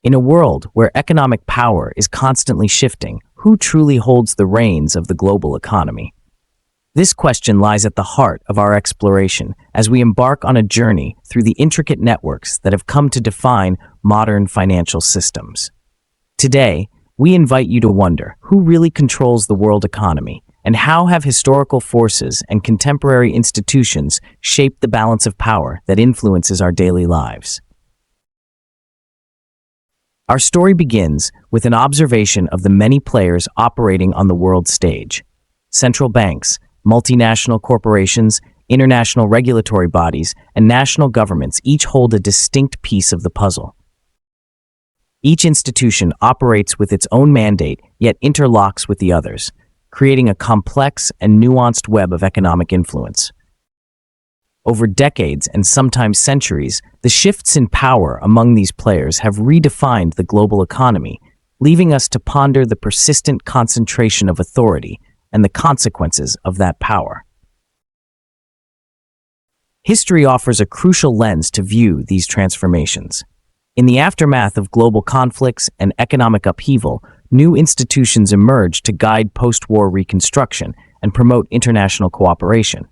In a world where economic power is constantly shifting, who truly holds the reins of the global economy? This question lies at the heart of our exploration as we embark on a journey through the intricate networks that have come to define modern financial systems. Today, we invite you to wonder who really controls the world economy and how have historical forces and contemporary institutions shaped the balance of power that influences our daily lives. Our story begins with an observation of the many players operating on the world stage. Central banks, multinational corporations, international regulatory bodies, and national governments each hold a distinct piece of the puzzle. Each institution operates with its own mandate, yet interlocks with the others, creating a complex and nuanced web of economic influence. Over decades and sometimes centuries, the shifts in power among these players have redefined the global economy, leaving us to ponder the persistent concentration of authority and the consequences of that power. History offers a crucial lens to view these transformations. In the aftermath of global conflicts and economic upheaval, new institutions emerged to guide post-war reconstruction and promote international cooperation.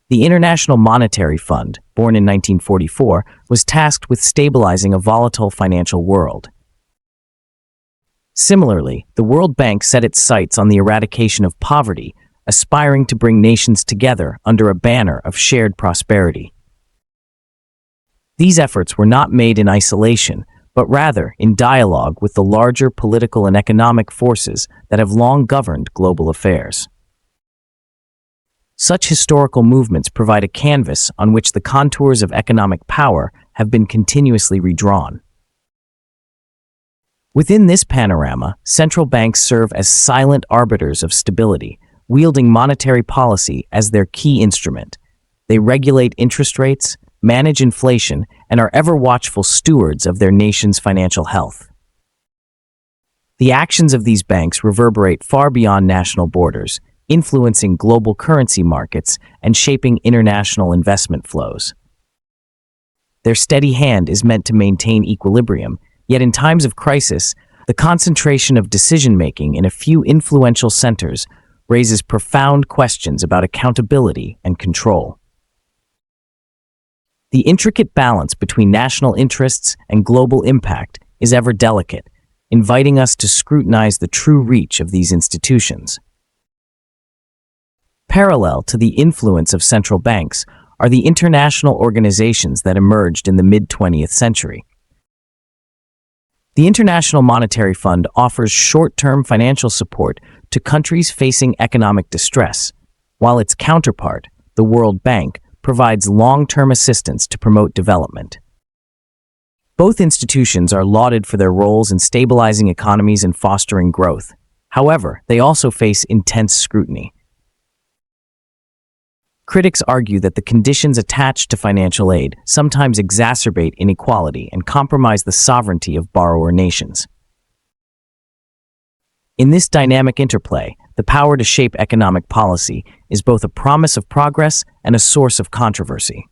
The International Monetary Fund, born in 1944, was tasked with stabilizing a volatile financial world. Similarly, the World Bank set its sights on the eradication of poverty, aspiring to bring nations together under a banner of shared prosperity. These efforts were not made in isolation, but rather in dialogue with the larger political and economic forces that have long governed global affairs. Such historical movements provide a canvas on which the contours of economic power have been continuously redrawn. Within this panorama, central banks serve as silent arbiters of stability, wielding monetary policy as their key instrument. They regulate interest rates, manage inflation, and are ever-watchful stewards of their nation's financial health. The actions of these banks reverberate far beyond national borders, influencing global currency markets and shaping international investment flows. Their steady hand is meant to maintain equilibrium, yet in times of crisis, the concentration of decision-making in a few influential centers raises profound questions about accountability and control. The intricate balance between national interests and global impact is ever delicate, inviting us to scrutinize the true reach of these institutions. Parallel to the influence of central banks are the international organizations that emerged in the mid-20th century. The International Monetary Fund offers short-term financial support to countries facing economic distress, while its counterpart, the World Bank, provides long-term assistance to promote development. Both institutions are lauded for their roles in stabilizing economies and fostering growth. However, they also face intense scrutiny. Critics argue that the conditions attached to financial aid sometimes exacerbate inequality and compromise the sovereignty of borrower nations. In this dynamic interplay, the power to shape economic policy is both a promise of progress and a source of controversy.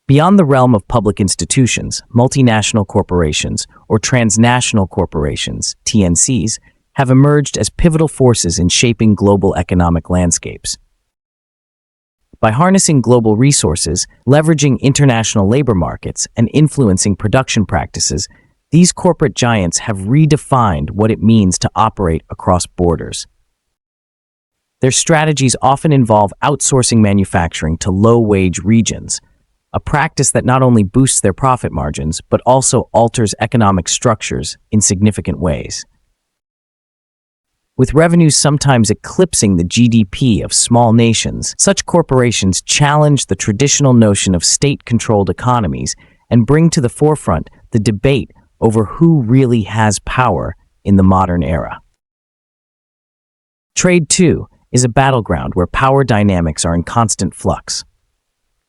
Beyond the realm of public institutions, multinational corporations, or transnational corporations, TNCs, have emerged as pivotal forces in shaping global economic landscapes. By harnessing global resources, leveraging international labor markets, and influencing production practices, these corporate giants have redefined what it means to operate across borders. Their strategies often involve outsourcing manufacturing to low-wage regions, a practice that not only boosts their profit margins, but also alters economic structures in significant ways. With revenues sometimes eclipsing the GDP of small nations, such corporations challenge the traditional notion of state-controlled economies and bring to the forefront the debate over who really has power in the modern era. Trade, too, is a battleground where power dynamics are in constant flux.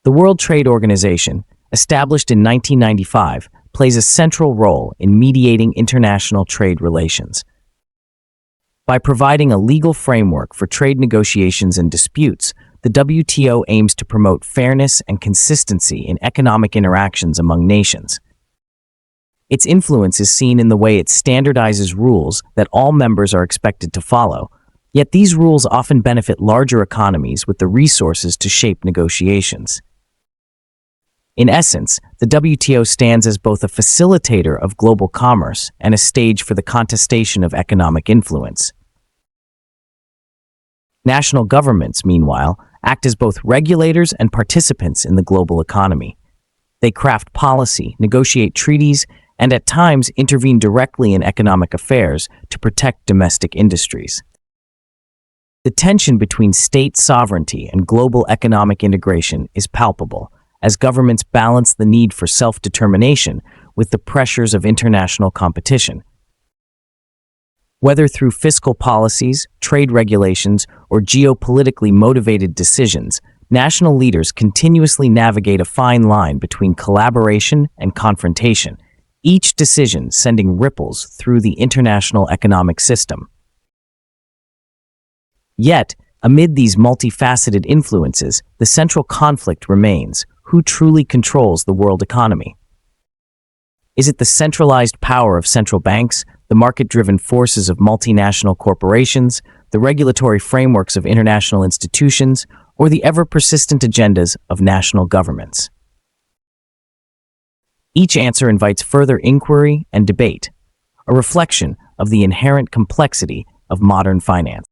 The World Trade Organization, established in 1995, plays a central role in mediating international trade relations. By providing a legal framework for trade negotiations and disputes, the WTO aims to promote fairness and consistency in economic interactions among nations. Its influence is seen in the way it standardizes rules that all members are expected to follow, yet these rules often benefit larger economies with the resources to shape negotiations. In essence, the WTO stands as both a facilitator of global commerce and a stage for the contestation of economic influence. National governments, meanwhile, act as both regulators and participants in the global economy. They craft policy, negotiate treaties, and at times intervene directly in economic affairs to protect domestic industries. The tension between state sovereignty and global economic integration is palpable, as governments balance the need for self-determination with the pressures of international competition. Whether through fiscal policies, trade regulations, or geopolitically motivated decisions, national leaders continuously navigate a fine line between collaboration and confrontation, each decision sending ripples through the international economic system. Yet, amid these multifaceted influences, the central conflict remains: who truly controls the world economy? Is it the centralized power of central banks, the market-driven forces of multinational corporations, the regulatory frameworks of international institutions, or the ever-persistent agendas of national governments? Each answer invites further inquiry and debate, a reflection of the inherent complexity of modern finance.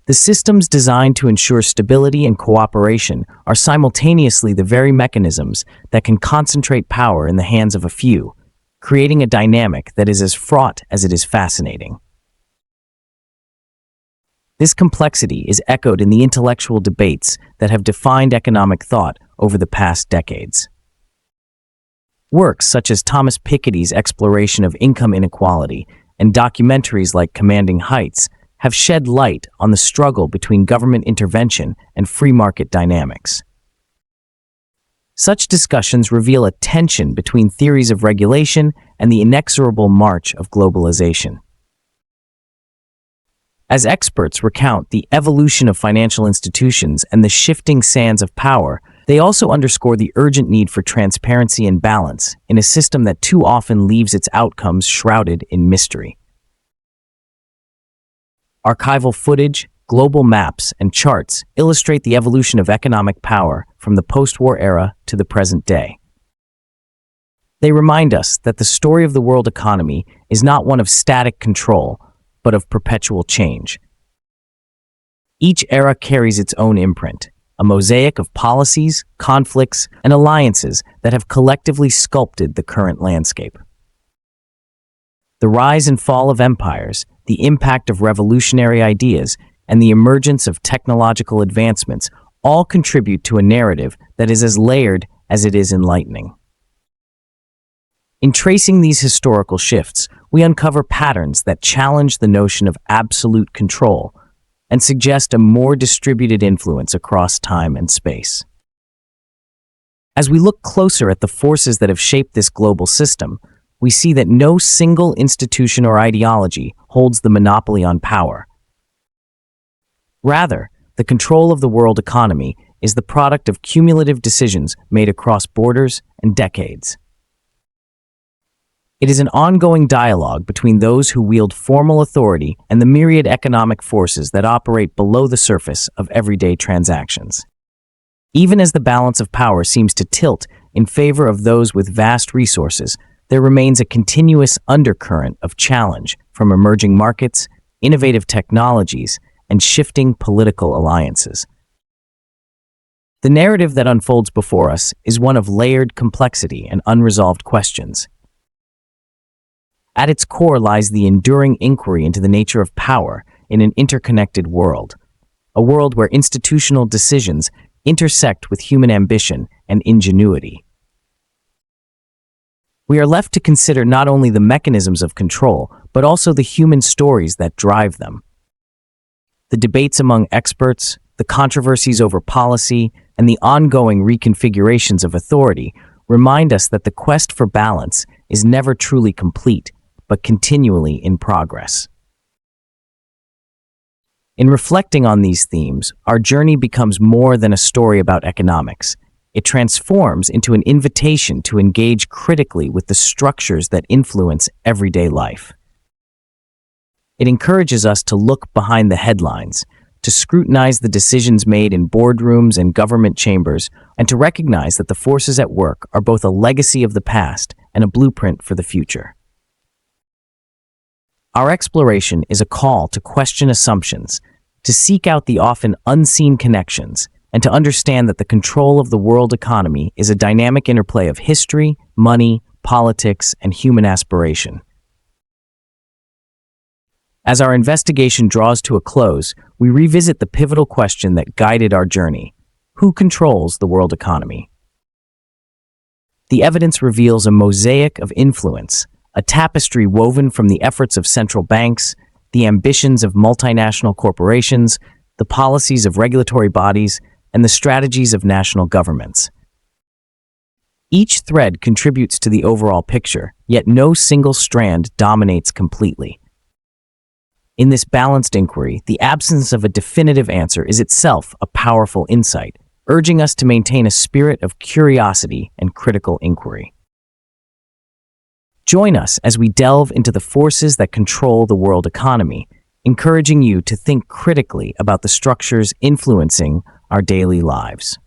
The systems designed to ensure stability and cooperation are simultaneously the very mechanisms that can concentrate power in the hands of a few, creating a dynamic that is as fraught as it is fascinating. This complexity is echoed in the intellectual debates that have defined economic thought over the past decades. Works such as Thomas Piketty's exploration of income inequality and documentaries like Commanding Heights have shed light on the struggle between government intervention and free market dynamics. Such discussions reveal a tension between theories of regulation and the inexorable march of globalization. As experts recount the evolution of financial institutions and the shifting sands of power, they also underscore the urgent need for transparency and balance in a system that too often leaves its outcomes shrouded in mystery. Archival footage, global maps, and charts illustrate the evolution of economic power from the post-war era to the present day. They remind us that the story of the world economy is not one of static control, but of perpetual change. Each era carries its own imprint, a mosaic of policies, conflicts, and alliances that have collectively sculpted the current landscape. The rise and fall of empires, the impact of revolutionary ideas, and the emergence of technological advancements all contribute to a narrative that is as layered as it is enlightening. In tracing these historical shifts, we uncover patterns that challenge the notion of absolute control and suggest a more distributed influence across time and space. As we look closer at the forces that have shaped this global system, we see that no single institution or ideology holds the monopoly on power. Rather, the control of the world economy is the product of cumulative decisions made across borders and decades. It is an ongoing dialogue between those who wield formal authority and the myriad economic forces that operate below the surface of everyday transactions. Even as the balance of power seems to tilt in favor of those with vast resources, there remains a continuous undercurrent of challenge from emerging markets, innovative technologies, and shifting political alliances. The narrative that unfolds before us is one of layered complexity and unresolved questions. At its core lies the enduring inquiry into the nature of power in an interconnected world, a world where institutional decisions intersect with human ambition and ingenuity. We are left to consider not only the mechanisms of control, but also the human stories that drive them. The debates among experts, the controversies over policy, and the ongoing reconfigurations of authority remind us that the quest for balance is never truly complete, but continually in progress. In reflecting on these themes, our journey becomes more than a story about economics. It transforms into an invitation to engage critically with the structures that influence everyday life. It encourages us to look behind the headlines, to scrutinize the decisions made in boardrooms and government chambers, and to recognize that the forces at work are both a legacy of the past and a blueprint for the future. Our exploration is a call to question assumptions, to seek out the often unseen connections, and to understand that the control of the world economy is a dynamic interplay of history, money, politics, and human aspiration. As our investigation draws to a close, we revisit the pivotal question that guided our journey: who controls the world economy? The evidence reveals a mosaic of influence, a tapestry woven from the efforts of central banks, the ambitions of multinational corporations, the policies of regulatory bodies, and the strategies of national governments. Each thread contributes to the overall picture, yet no single strand dominates completely. In this balanced inquiry, the absence of a definitive answer is itself a powerful insight, urging us to maintain a spirit of curiosity and critical inquiry. Join us as we delve into the forces that control the world economy, encouraging you to think critically about the structures influencing our daily lives.